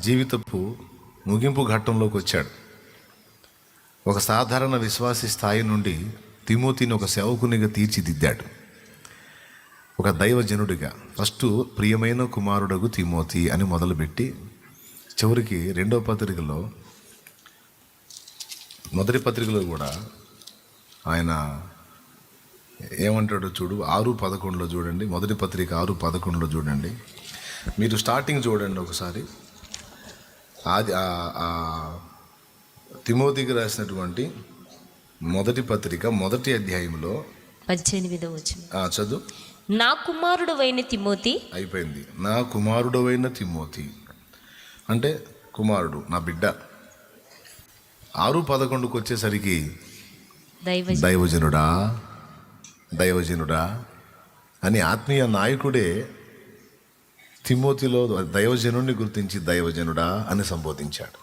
జీవితపు ముగింపు ఘట్టంలోకి వచ్చాడు. ఒక సాధారణ విశ్వాసి స్థాయి నుండి తిమోతిని ఒక సేవకునిగా తీర్చిదిద్దాడు, ఒక దైవజనుడిగా. ఫస్ట్ ప్రియమైన కుమారుడగు తిమోతి అని మొదలుపెట్టి చివరికి మొదటి పత్రికలో కూడా ఆయన ఏమంటాడో చూడు, 6:11 చూడండి. మొదటి పత్రిక 6:11 చూడండి. మీరు స్టార్టింగ్ చూడండి ఒకసారి. తిమోతికి రాసినటువంటి మొదటి పత్రిక 1వ అధ్యాయంలో 18వ వచనం చదువు. నా కుమారుడవైన తిమోతి. అయిపోయింది. నా కుమారుడవైన తిమోతి అంటే కుమారుడు, నా బిడ్డ. 6:11కు వచ్చేసరికి దైవజనుడా అని ఆత్మీయ నాయకుడే తిమోతిలో దైవజనుడిని గుర్తించి దైవజనుడా అని సంబోధించాడు.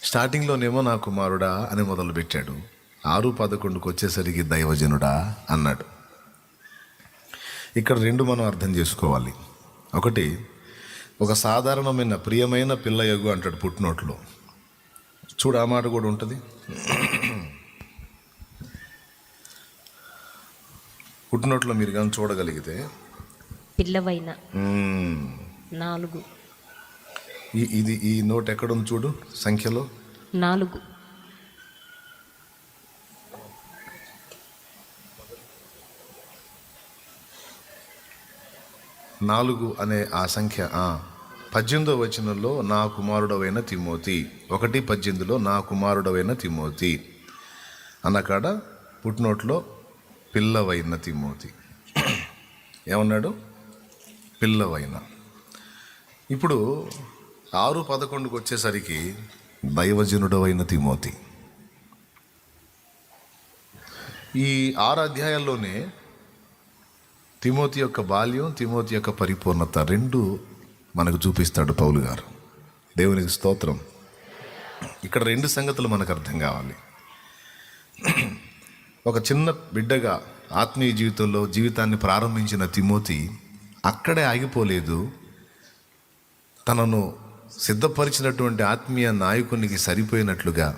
స్టార్టింగ్లోనేమో నా కుమారుడా అని మొదలుపెట్టాడు. 6:11కు వచ్చేసరికి దైవజనుడా అన్నాడు. ఇక్కడ రెండు మనం అర్థం చేసుకోవాలి. ఒకటి, ఒక సాధారణమైన ప్రియమైన పిల్లయగు అంటాడు పుట్టినోట్లో. చూడు, ఆ మాట కూడా ఉంటుంది. పుట్టినోట్లో మీరు కానీ చూడగలిగితే పిల్లవైన 4. ఇది ఈ నోట్ ఎక్కడుంది చూడు, సంఖ్యలో 4. అనే ఆ సంఖ్య 18వ వచనంలో నా కుమారుడవైన తిమోతి, 1:18లో నా కుమారుడవైన తిమోతి అన్నకాడ పుట్టినోట్లో పిల్లవైన తిమోతి ఏమన్నాడు? పిల్లవైన. ఇప్పుడు 6:11కు వచ్చేసరికి దైవజనుడవైన తిమోతి. ఈ 6 అధ్యాయాల్లోనే తిమోతి యొక్క బాల్యం, తిమోతి యొక్క పరిపూర్ణత రెండు మనకు చూపిస్తాడు పౌలు గారు. దేవునికి స్తోత్రం. ఇక్కడ 2 సంగతులు మనకు అర్థం కావాలి. ఒక చిన్న బిడ్డగా ఆత్మీయ జీవితంలో జీవితాన్ని ప్రారంభించిన తిమోతి అక్కడే ఆగిపోలేదు. తనను సిద్ధపరిచినటువంటి ఆత్మీయ నాయకునికి సరిపోయినట్లుగా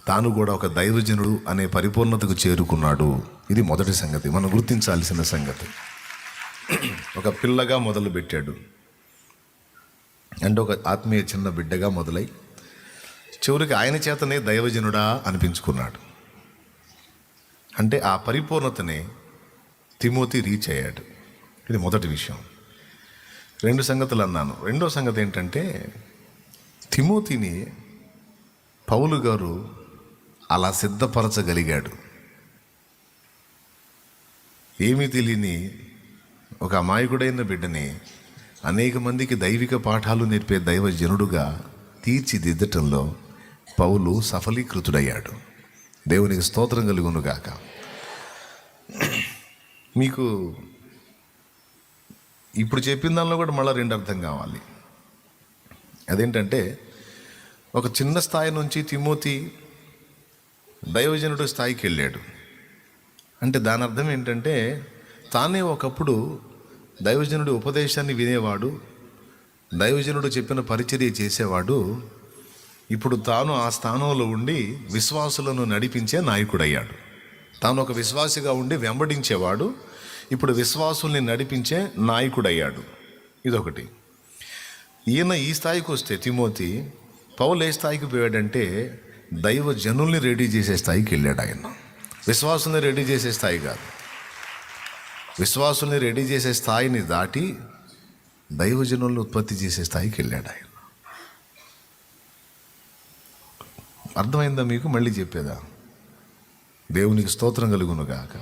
తాను కూడా ఒక దైవజనుడు అనే పరిపూర్ణతకు చేరుకున్నాడు. ఇది మొదటి సంగతి, మనం గుర్తించాల్సిన సంగతి. ఒక పిల్లగా మొదలుపెట్టాడు అంటే ఒక ఆత్మీయ చిన్న బిడ్డగా మొదలై చివరికి ఆయన చేతనే దైవజనుడా అనిపించుకున్నాడు. అంటే ఆ పరిపూర్ణతనే తిమోతి రీచ్ అయ్యాడు. ఇది మొదటి విషయం. 2 సంగతులు అన్నాను. రెండో సంగతి ఏంటంటే, తిమోతిని పౌలు గారు అలా సిద్ధపరచగలిగాడు. ఏమీ తెలియని ఒక అమాయకుడైన బిడ్డని అనేక మందికి దైవిక పాఠాలు నేర్పే దైవజనుడుగా తీర్చిదిద్దటంలో పౌలు సఫలీకృతుడయ్యాడు. దేవునికి స్తోత్రం కలుగునుగాక. మీకు ఇప్పుడు చెప్పిన దానిలో కూడా మళ్ళీ 2 అర్థం కావాలి. అదేంటంటే, ఒక చిన్న స్థాయి నుంచి తిమోతి దైవజనుడు స్థాయికి వెళ్ళాడు. అంటే దాని అర్థం ఏంటంటే, తానే ఒకప్పుడు దైవజనుడి ఉపదేశాన్ని వినేవాడు, దైవజనుడు చెప్పిన పరిచర్య చేసేవాడు. ఇప్పుడు తాను ఆ స్థానంలో ఉండి విశ్వాసులను నడిపించే నాయకుడయ్యాడు. తాను ఒక విశ్వాసిగా ఉండి వెంబడించేవాడు, ఇప్పుడు విశ్వాసుల్ని నడిపించే నాయకుడయ్యాడు. ఇదొకటి. ఈయన ఈ స్థాయికి వస్తే తిమోతి, పౌలు ఏ స్థాయికి పోయాడంటే దైవజనుల్ని రెడీ చేసే స్థాయికి వెళ్ళాడు. ఆయన విశ్వాసుల్ని రెడీ చేసే స్థాయి కాదు, విశ్వాసుల్ని రెడీ చేసే స్థాయిని దాటి దైవజనుల్ని ఉత్పత్తి చేసే స్థాయికి వెళ్ళాడు ఆయన. అర్థమైందా మీకు? మళ్ళీ చెప్పేదా? దేవునికి స్తోత్రం కలుగునుగాక.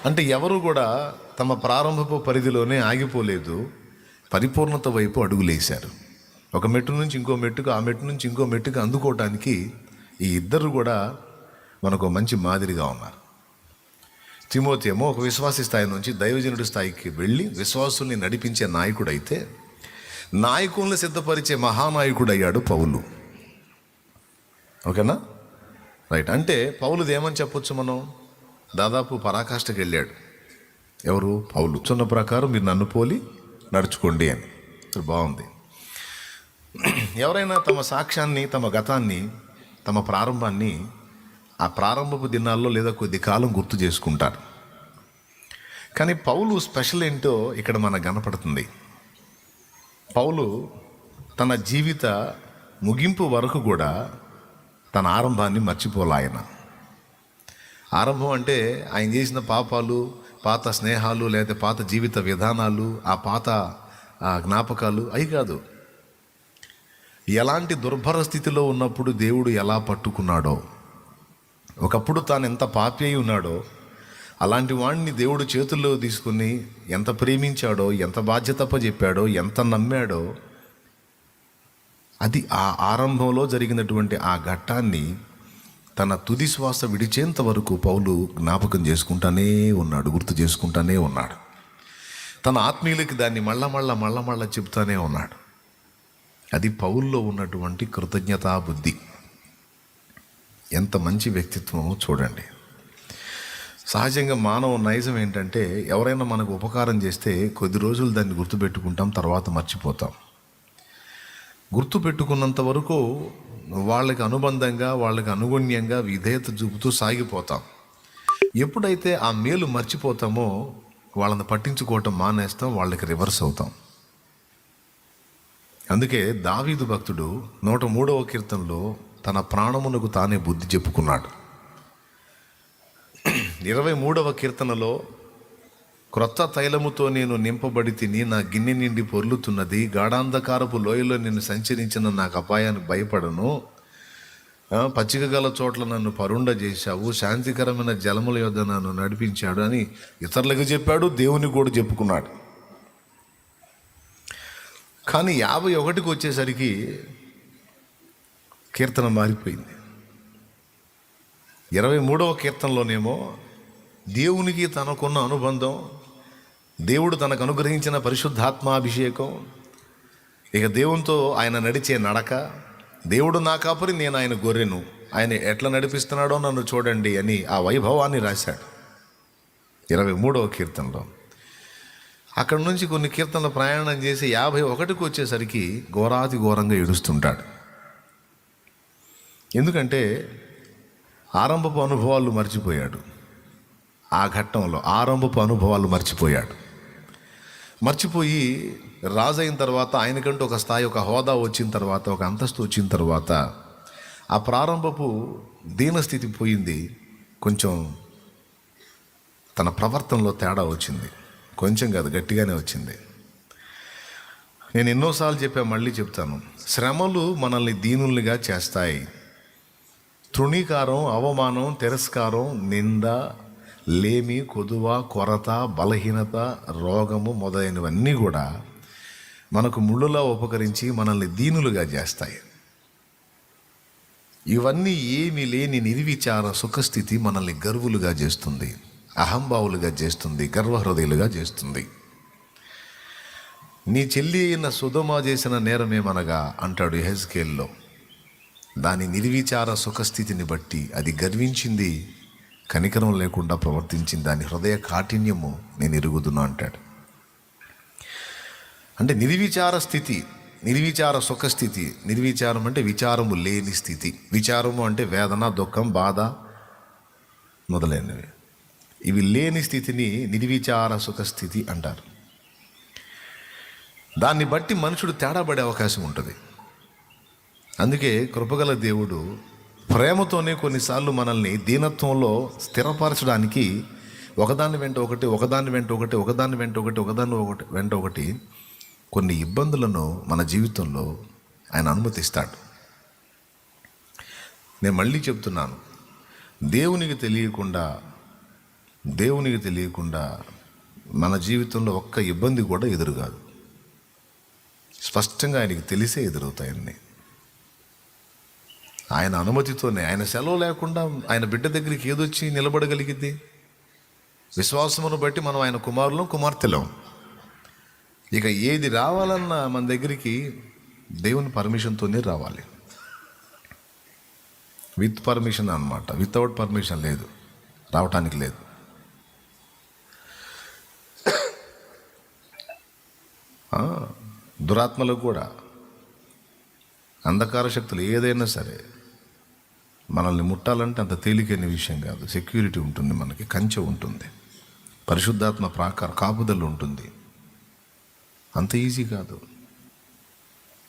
అంటే ఎవరు కూడా తమ ప్రారంభపు పరిధిలోనే ఆగిపోలేదు, పరిపూర్ణత వైపు అడుగులేశారు. ఒక మెట్టు నుంచి ఇంకో మెట్టుకు, ఆ మెట్టు నుంచి ఇంకో మెట్టుకు అందుకోవటానికి ఈ ఇద్దరు కూడా మనకు మంచి మాదిరిగా ఉన్నారు. తిమోతి ఏమో ఒక విశ్వాసి స్థాయి నుంచి దైవజనుడి స్థాయికి వెళ్ళి విశ్వాసుల్ని నడిపించే నాయకుడైతే, నాయకుల్ని సిద్ధపరిచే మహానాయకుడు అయ్యాడు పౌలు. ఓకేనా? రైట్. అంటే పౌలుది ఏమని చెప్పొచ్చు మనం? దాదాపు పరాకాష్ఠకి వెళ్ళాడు. ఎవరు? పౌలు. చున్న ప్రకారం మీరు నన్ను పోలి నడుచుకోండి అని. బాగుంది. ఎవరైనా తమ సాక్ష్యాన్ని, తమ గతాన్ని, తమ ప్రారంభాన్ని ఆ ప్రారంభపు దినాల్లో లేదా కొద్ది కాలం గుర్తు చేసుకుంటారు. కానీ పౌలు స్పెషల్ ఏంటో ఇక్కడ మనకు కనపడుతుంది. పౌలు తన జీవిత ముగింపు వరకు కూడా తన ఆరంభాన్ని మర్చిపోలే. ఆరంభం అంటే ఆయన చేసిన పాపాలు, పాత స్నేహాలు, లేదా పాత జీవిత విధానాలు, ఆ పాత జ్ఞాపకాలు అవి కాదు. ఎలాంటి దుర్భర స్థితిలో ఉన్నప్పుడు దేవుడు ఎలా పట్టుకున్నాడో, ఒకప్పుడు తాను ఎంత పాపి అయి ఉన్నాడో అలాంటి వాడిని దేవుడు చేతుల్లో తీసుకుని ఎంత ప్రేమించాడో, ఎంత బాధ్యత చెప్పాడో, ఎంత నమ్మాడో, అది ఆ ఆరంభంలో జరిగినటువంటి ఆ ఘట్టాన్ని తన తుది శ్వాస విడిచేంత వరకు పౌలు జ్ఞాపకం చేసుకుంటానే ఉన్నాడు, గుర్తు చేసుకుంటానే ఉన్నాడు. తన ఆత్మీయులకి దాన్ని మళ్ళా చెప్తానే ఉన్నాడు. అది పౌల్లో ఉన్నటువంటి కృతజ్ఞతా బుద్ధి. ఎంత మంచి వ్యక్తిత్వమో చూడండి. సహజంగా మానవ నైజం ఏంటంటే ఎవరైనా మనకు ఉపకారం చేస్తే కొద్ది రోజులు దాన్ని గుర్తుపెట్టుకుంటాం, తర్వాత మర్చిపోతాం. గుర్తుపెట్టుకున్నంత వరకు వాళ్ళకి అనుబంధంగా, వాళ్ళకి అనుగుణ్యంగా విధేయత చూపుతూ సాగిపోతాం. ఎప్పుడైతే ఆ మేలు మర్చిపోతామో వాళ్ళని పట్టించుకోవటం మానేస్తాం, వాళ్ళకి రివర్స్ అవుతాం. అందుకే దావీదు భక్తుడు 103వ కీర్తనలో తన ప్రాణమునకు తానే బుద్ధి చెప్పుకున్నాడు. 23వ కీర్తనలో క్రొత్త తైలముతో నేను నింపబడి తిని నా గిన్నె నిండి పొర్లుతున్నది, గాఢాంధకారపు లోయలో నేను సంచరించిన నాకు అపాయానికి భయపడను, పచ్చిక గల చోట్ల నన్ను పరుండ చేశావు, శాంతికరమైన జలముల యొద్ద నన్ను నడిపించాడు అని ఇతరులకు చెప్పాడు, దేవునికి కూడా చెప్పుకున్నాడు. కానీ 51కి వచ్చేసరికి కీర్తన మారిపోయింది. 23వ కీర్తనలోనేమో దేవునికి తనకున్న అనుబంధం, దేవుడు తనకు అనుగ్రహించిన పరిశుద్ధాత్మాభిషేకం, ఇక దేవునితో ఆయన నడిచే నడక, దేవుడు నా కాపరి నేను ఆయన గొర్రెను, ఆయన ఎట్లా నడిపిస్తున్నాడో నన్ను చూడండి అని ఆ వైభవాన్ని రాశాడు 23వ కీర్తనలో. అక్కడి నుంచి కొన్ని కీర్తనలు ప్రయాణం చేసి 51కి వచ్చేసరికి ఘోరాతి ఘోరంగా ఏడుస్తుంటాడు. ఎందుకంటే ఆరంభపు అనుభవాలు మర్చిపోయాడు. ఆ ఘట్టంలో ఆరంభపు అనుభవాలు మర్చిపోయి రాజు అయిన తర్వాత, ఆయనకంటూ ఒక స్థాయి, ఒక హోదా వచ్చిన తర్వాత, ఒక అంతస్తు వచ్చిన తర్వాత ఆ ప్రారంభపు దీనస్థితి పోయింది. కొంచెం తన ప్రవర్తనలో తేడా వచ్చింది. కొంచెం కాదు, గట్టిగానే వచ్చింది. నేను ఎన్నోసార్లు చెప్పా, మళ్ళీ చెప్తాను. శ్రమలు మనల్ని దీనుల్నిగా చేస్తాయి. తృణీకారం, అవమానం, తిరస్కారం, నింద, లేమి, కొదువ, కొరత, బలహీనత, రోగము మొదలైనవన్నీ కూడా మనకు ముళ్ళులా ఉపకరించి మనల్ని దీనులుగా చేస్తాయి. ఇవన్నీ ఏమీ లేని నిర్విచార సుఖస్థితి మనల్ని గర్వులుగా చేస్తుంది, అహంభావులుగా చేస్తుంది, గర్వహృదయులుగా చేస్తుంది. నీ చెల్లి అయిన సుధమ చేసిన నేరమేమనగా అంటాడు యెహెజ్కేలులో, దాని నిర్విచార సుఖస్థితిని బట్టి అది గర్వించింది, కనికరం లేకుండా ప్రవర్తించింది, దాని హృదయ కాఠిన్యము నేను ఎరుగుదును అంటాడు. అంటే నిర్విచార స్థితి, నిర్విచార సుఖస్థితి. నిర్విచారం అంటే విచారము లేని స్థితి. విచారము అంటే వేదన, దుఃఖం, బాధ మొదలైనవి. ఇవి లేని స్థితిని నిర్విచార సుఖస్థితి అంటారు. దాన్ని బట్టి మనుషుడు తేడా పడే అవకాశం ఉంటుంది. అందుకే కృపగల దేవుడు ప్రేమతోనే కొన్నిసార్లు మనల్ని దీనత్వంలో స్థిరపరచడానికి ఒకదాని వెంట ఒకటి కొన్ని ఇబ్బందులను మన జీవితంలో ఆయన అనుమతిస్తాడు. నేను మళ్ళీ చెప్తున్నాను, దేవునికి తెలియకుండా మన జీవితంలో ఒక్క ఇబ్బంది కూడా ఎదురుగాదు. స్పష్టంగా ఆయనకి తెలిసే ఎదురవుతాయన్నీ. ఆయన అనుమతితోనే, ఆయన సెలవు లేకుండా ఆయన బిడ్డ దగ్గరికి ఏదొచ్చి నిలబడగలిగింది? విశ్వాసమును బట్టి మనం ఆయన కుమారులం, కుమార్తెలం. ఇక ఏది రావాలన్నా మన దగ్గరికి దేవుని పర్మిషన్తోనే రావాలి. విత్ పర్మిషన్ అన్నమాట. వితౌట్ పర్మిషన్ లేదు, రావటానికి లేదు. దురాత్మలకు కూడా అంధకార శక్తులు ఏదైనా సరే మనల్ని ముట్టాలంటే అంత తేలికైన విషయం కాదు. సెక్యూరిటీ ఉంటుంది, మనకి కంచె ఉంటుంది, పరిశుద్ధాత్మ కాపుదల ఉంటుంది. అంత ఈజీ కాదు.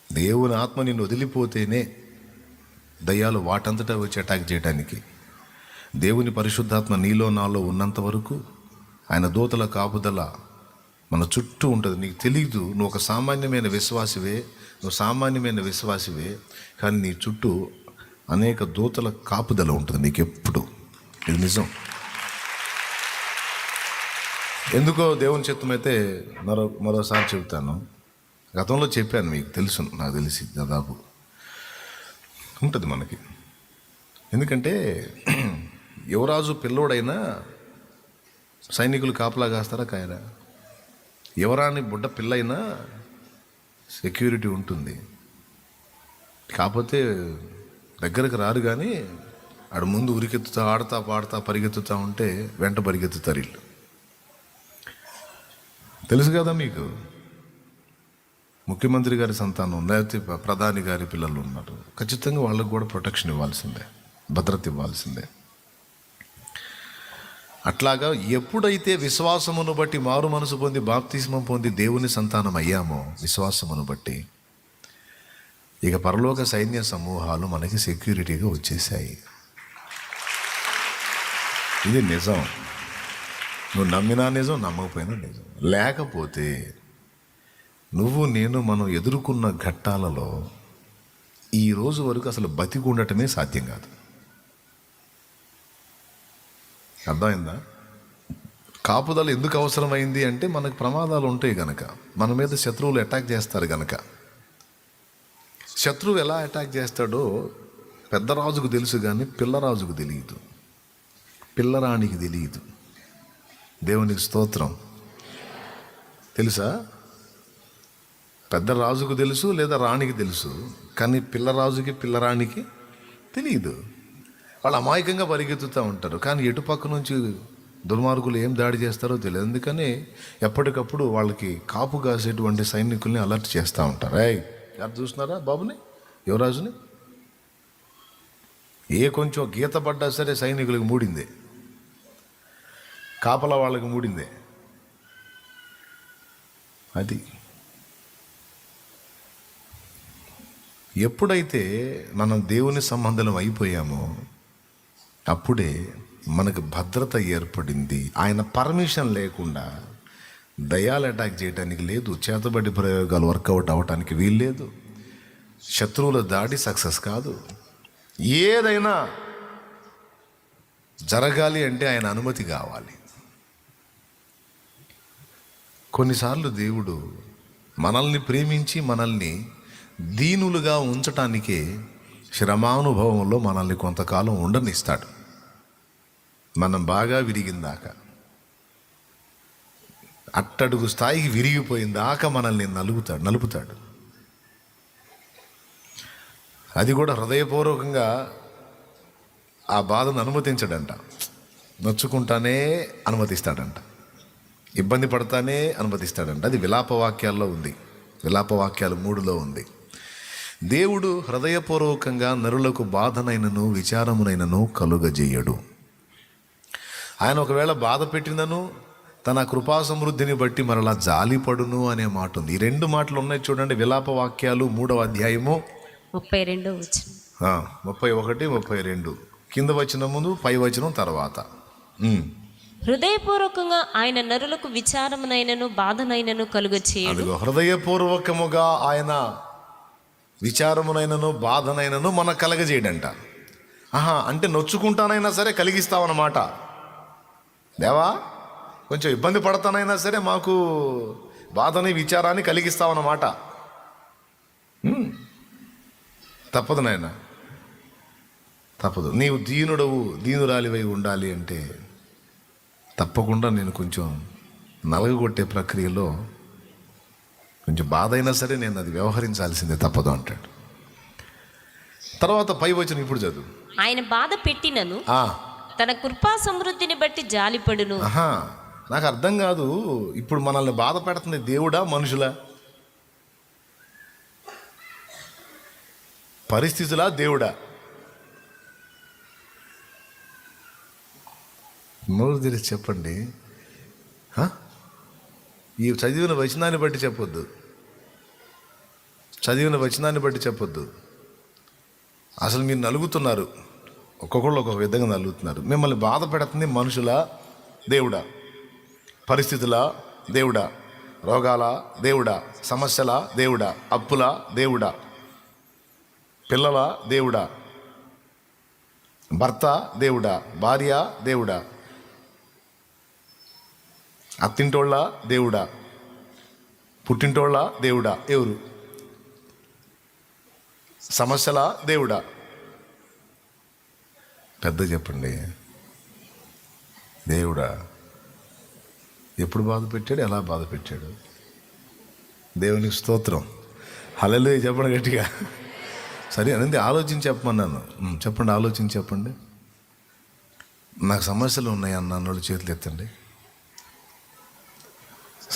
దేవుని ఆత్మ నిన్ను వదిలిపోతేనే దయ్యాలు వాటంతటా వచ్చి అటాక్ చేయడానికి. దేవుని పరిశుద్ధాత్మ నీలో నాలో ఉన్నంత వరకు ఆయన దూతల కాపుదల మన చుట్టూ ఉంటుంది. నీకు తెలియదు, నువ్వు ఒక సామాన్యమైన విశ్వాసివే, కానీ నీ చుట్టూ అనేక దూతల కాపుదల ఉంటుంది నీకు ఎప్పుడు. ఇది నిజం. ఎందుకో దేవుని చిత్తమైతే మరోసారి చెబుతాను. గతంలో చెప్పాను, మీకు తెలుసు, నాకు తెలిసి దాదాపు ఉంటుంది మనకి. ఎందుకంటే యువరాజు పిల్లోడైనా సైనికులు కాపలా కాస్తారా కాయరా? యువరాణి బుడ్డ పిల్లైనా సెక్యూరిటీ ఉంటుంది. కాకపోతే దగ్గరకు రారు, కానీ ఆడు ముందు ఉరికెత్తుతా, ఆడతా పాడతా పరిగెత్తుతా ఉంటే వెంట పరిగెత్తుతారు వీళ్ళు. తెలుసు కదా మీకు. ముఖ్యమంత్రి గారి సంతానం లేకపోతే ప్రధాని గారి పిల్లలు ఉన్నారు, ఖచ్చితంగా వాళ్ళకు కూడా ప్రొటెక్షన్ ఇవ్వాల్సిందే, భద్రత ఇవ్వాల్సిందే. అట్లాగా ఎప్పుడైతే విశ్వాసమును బట్టి మారు మనసు పొంది బాప్తిస్మం పొంది దేవుని సంతానం అయ్యామో, విశ్వాసమును బట్టి ఇక పరలోక సైన్య సమూహాలు మనకి సెక్యూరిటీగా వచ్చేసాయి. ఇది నిజం. నువ్వు నమ్మినా నిజం, నమ్మకపోయినా నిజం. లేకపోతే నువ్వు నేను మనం ఎదుర్కొన్న ఘట్టాలలో ఈ రోజు వరకు అసలు బతికి ఉండటమే సాధ్యం కాదు. అర్థమైందా? కాపుదల ఎందుకు అవసరమైంది అంటే మనకు ప్రమాదాలు ఉంటాయి గనక, మన మీద శత్రువులు అటాక్ చేస్తారు గనక. శత్రువు ఎలా అటాక్ చేస్తాడో పెద్ద రాజుకు తెలుసు, కానీ పిల్లరాజుకు తెలియదు, పిల్లరాణికి తెలియదు. దేవునికి స్తోత్రం. తెలుసా? పెద్ద రాజుకు తెలుసు లేదా రాణికి తెలుసు, కానీ పిల్లరాజుకి పిల్లరాణికి తెలియదు. వాళ్ళు అమాయకంగా పరిగెత్తుతూ ఉంటారు, కానీ ఎటుపక్క నుంచి దుర్మార్గులు ఏం దాడి చేస్తారో తెలియదు. అందుకని ఎప్పటికప్పుడు వాళ్ళకి కాపు కాసేటువంటి సైనికుల్ని అలర్ట్ చేస్తూ ఉంటారు. యారు చూస్తున్నారా బాబుని, యువరాజుని? ఏ కొంచెం గీత పడ్డా సరే సైనికులకు మూడిందే, కాపలా వాళ్ళకి మూడిందే. అది ఎప్పుడైతే మనం దేవుని సంబంధం అయిపోయామో అప్పుడే మనకు భద్రత ఏర్పడింది. ఆయన పర్మిషన్ లేకుండా దయాలు అటాక్ చేయడానికి లేదు, చేతబడి ప్రయోగాలు వర్కౌట్ అవ్వటానికి వీల్లేదు, శత్రువుల దాడి సక్సెస్ కాదు. ఏదైనా జరగాలి అంటే ఆయన అనుమతి కావాలి. కొన్నిసార్లు దేవుడు మనల్ని ప్రేమించి మనల్ని దీనులుగా ఉంచటానికే శ్రమానుభవంలో మనల్ని కొంతకాలం ఉండనిస్తాడు. మనం బాగా విరిగిందాకా, అట్టడుగు స్థాయికి విరిగిపోయిందాకా మనల్ని నలుపుతాడు. అది కూడా హృదయపూర్వకంగా ఆ బాధను అనుమతించడంట, నొచ్చుకుంటానే అనుమతిస్తాడంట, ఇబ్బంది పడతానే అనుమతిస్తాడంట. అది విలాపవాక్యాల్లో ఉంది, విలాపవాక్యాలు 3లో ఉంది. దేవుడు హృదయపూర్వకంగా నరులకు బాధనైనను విచారమునైనను కలుగజేయడు. ఆయన ఒకవేళ బాధ పెట్టినను తన కృపా సమృద్ధిని బట్టి మరలా జాలిపడును అనే మాట ఉంది. ఈ 2 మాటలు ఉన్నాయి చూడండి. విలాపవాక్యాలు 3వ అధ్యాయము 32వ వచనం, 31, 32 కింద వచనం ముందు, పై వచనం తర్వాత. హృదయపూర్వకంగా ఆయన నరులకు విచారమునైనను బాధనైనను కలుగచేయడు. హృదయపూర్వకముగా ఆయన విచారమునైనను బాధనైనను మనకు కలగజేయడంట. అంటే నొచ్చుకుంటానైనా సరే కలిగిస్తావన్నమాట. దేవా కొంచెం ఇబ్బంది పడతానైనా సరే మాకు బాధని విచారాన్ని కలిగిస్తావన్నమాట. తప్పదు నాయన, తప్పదు. నీవు దీనురాలివై ఉండాలి అంటే తప్పకుండా నేను కొంచెం నలగగొట్టే ప్రక్రియలో కొంచెం బాధ అయినా సరే నేను అది వ్యవహరించాల్సిందే, తప్పదు అంటాడు. తర్వాత పై వచనం ఇప్పుడు చదువు. ఆయన బాధ పెట్టినను తన కృపా సమృద్ధిని బట్టి జాలిపడును. నాకు అర్థం కాదు, ఇప్పుడు మనల్ని బాధ పెడుతుంది దేవుడా మనుషులా? పరిస్థితులా దేవుడా? నోరు తెరిచి చెప్పండి. ఈ చదివిన వచనాన్ని బట్టి చెప్పొద్దు, చదివిన వచనాన్ని బట్టి చెప్పొద్దు. అసలు మీరు నలుగుతున్నారు, ఒక్కొక్కళ్ళు ఒక్కొక్క విధంగా నలుగుతున్నారు. మిమ్మల్ని బాధ పెడుతుంది మనుషుల దేవుడా, పరిస్థితుల దేవుడా, రోగాల దేవుడా, సమస్యల దేవుడా, అప్పుల దేవుడా, పిల్లల దేవుడా, భర్త దేవుడా, భార్య దేవుడా, అత్తింటోళ్ళ దేవుడా, పుట్టింటోళ్ళ దేవుడా, ఎవరు? సమస్యల దేవుడా? పెద్ద చెప్పండి. దేవుడా ఎప్పుడు బాధ పెట్టాడు, ఎలా బాధ పెట్టాడు? దేవునికి స్తోత్రం. హల్లెలూయా చెప్పండి గట్టిగా. సరే అనేది ఆలోచించి చెప్పమన్నాను. చెప్పండి, ఆలోచించి చెప్పండి. నాకు సమస్యలు ఉన్నాయి అన్నోళ్ళు చేతులు ఎత్తండి.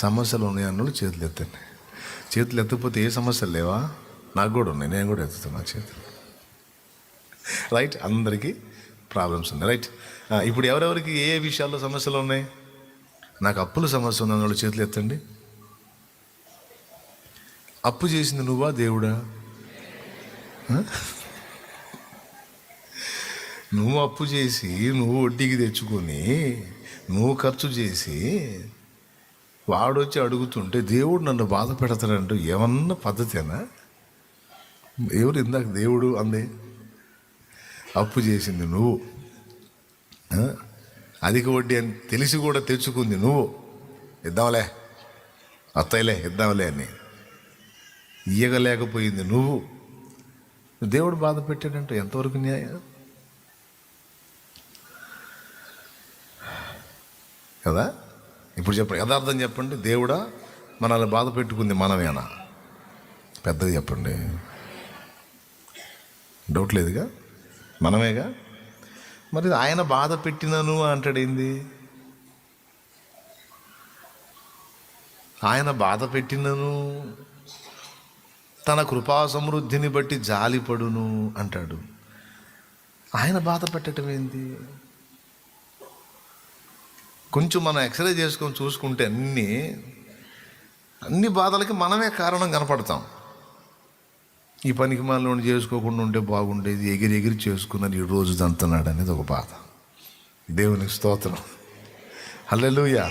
సమస్యలు ఉన్నాయి అన్నోళ్ళు చేతులు ఎత్తండి. చేతులు ఎత్తకపోతే ఏ సమస్యలు లేవా? నాకు కూడా ఉన్నాయి, నేను కూడా ఎత్తుతున్నా చేతులు. రైట్, అందరికీ ప్రాబ్లమ్స్ ఉన్నాయి. రైట్, ఇప్పుడు ఎవరెవరికి ఏ విషయాల్లో సమస్యలు ఉన్నాయి? నాకు అప్పుల సమస్య ఉంది అన్నోళ్ళు చేతులు ఎత్తండి. అప్పు చేసింది నువ్వా దేవుడా? నువ్వు అప్పు చేసి, నువ్వు వడ్డీకి తెచ్చుకొని, నువ్వు ఖర్చు చేసి, వాడొచ్చి అడుగుతుంటే దేవుడు నన్ను బాధ పెడతాడంటూ ఏమన్నా పద్ధతేనా? ఎవరు ఇందాక దేవుడు అంది? అప్పు చేసింది నువ్వు, అధిక వడ్డీ అని తెలిసి కూడా తెచ్చుకుంది నువ్వు. ఇద్దాంలే, అత్తయ్యలే ఇద్దాంలే అని ఇయ్యగలేకపోయింది నువ్వు. దేవుడు బాధ పెట్టాడంటే ఎంతవరకు న్యాయం కదా? ఇప్పుడు చెప్పండి, యథార్థం చెప్పండి. దేవుడా మనల్ని బాధ పెట్టుకుంది మనమేనా? పెద్దగా చెప్పండి. డౌట్ లేదుగా, మనమేగా. మరి ఆయన బాధ పెట్టినను అంటాడేంది? ఆయన బాధ పెట్టినను, తన కృపా సమృద్ధిని బట్టి జాలిపడును అంటాడు. ఆయన బాధ పెట్టడం ఏంది? కొంచెం మనం ఎక్స్రే చేసుకొని చూసుకుంటే అన్ని బాధలకి మనమే కారణం కనపడతాం. ఈ పనికి మనలో చేసుకోకుండా ఉంటే బాగుండేది, ఎగిరి చేసుకున్నది ఈ రోజు దంతున్నాడు అనేది ఒక బాధ. దేవునికి స్తోత్రం. హల్లెలూయా.